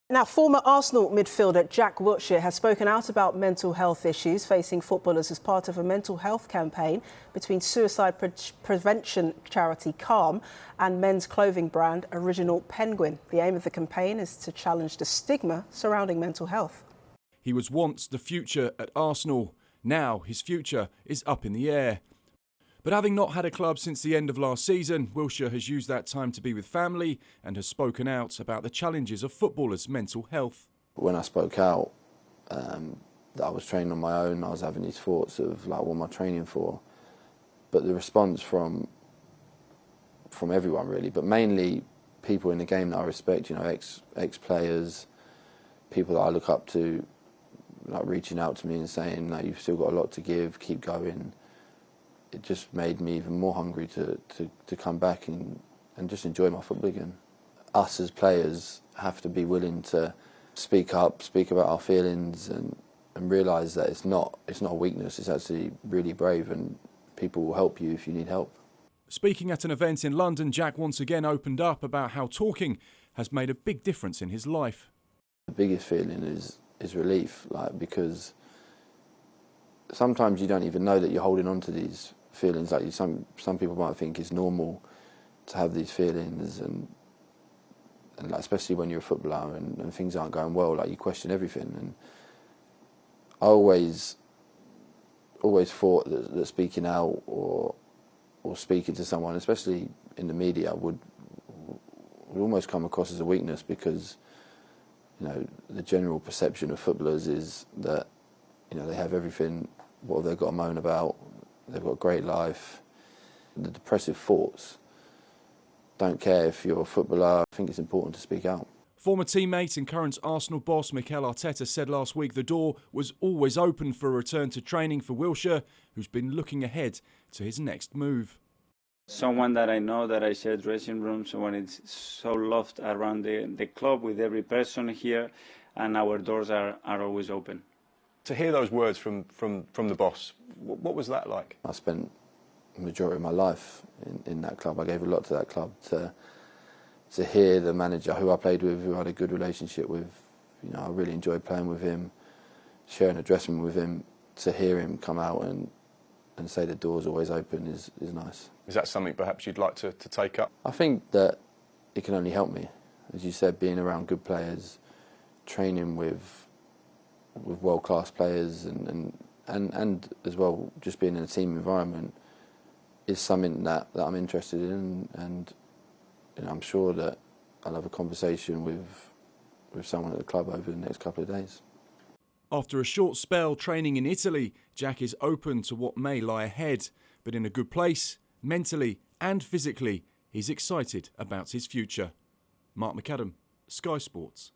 Now, former Arsenal midfielder Jack Wilshere has spoken out about mental health issues facing footballers as part of a mental health campaign between suicide prevention charity Calm and men's clothing brand Original Penguin. The aim of the campaign is to challenge the stigma surrounding mental health. He was once the future at Arsenal. Now his future is up in the air. But having not had a club since the end of last season, Wilshere has used that time to be with family and has spoken out about the challenges of footballers' mental health. When I spoke out, that I was training on my own, I was having these thoughts of like, what am I training for? But the response from everyone really, but mainly people in the game that I respect, you know, ex-players, people that I look up to, like reaching out to me and saying, no, you've still got a lot to give, keep going. It just made me even more hungry to come back and just enjoy my football again. Us as players have to be willing to speak up, speak about our feelings and realise that it's not a weakness, it's actually really brave and people will help you if you need help. Speaking at an event in London, Jack once again opened up about how talking has made a big difference in his life. The biggest feeling is relief, like, because sometimes you don't even know that you're holding on to these feelings. Like some people might think it's normal to have these feelings, and like, especially when you're a footballer and things aren't going well, like you question everything. And I always thought that speaking out or speaking to someone, especially in the media, would almost come across as a weakness, because you know the general perception of footballers is that, you know, they have everything. What have they got to moan about? They've got a great life. The depressive thoughts don't care if you're a footballer. I think it's important to speak out. Former teammate and current Arsenal boss Mikel Arteta said last week the door was always open for a return to training for Wilshere, who's been looking ahead to his next move. Someone that I know, that I share dressing room, someone is so loved around the club with every person here, and our doors are always open. To hear those words from the boss, what was that like? I spent the majority of my life in that club. I gave a lot to that club. To hear the manager who I played with, who I had a good relationship with, you know, I really enjoyed playing with him, sharing a dressing room with him. To hear him come out and say the door's always open is nice. Is that something perhaps you'd like to take up? I think that it can only help me. As you said, being around good players, training with world-class players and as well just being in a team environment is something that I'm interested in, and you know, I'm sure that I'll have a conversation with someone at the club over the next couple of days. After a short spell training in Italy, Jack is open to what may lie ahead, but in a good place, mentally and physically. He's excited about his future. Mark McAdam, Sky Sports.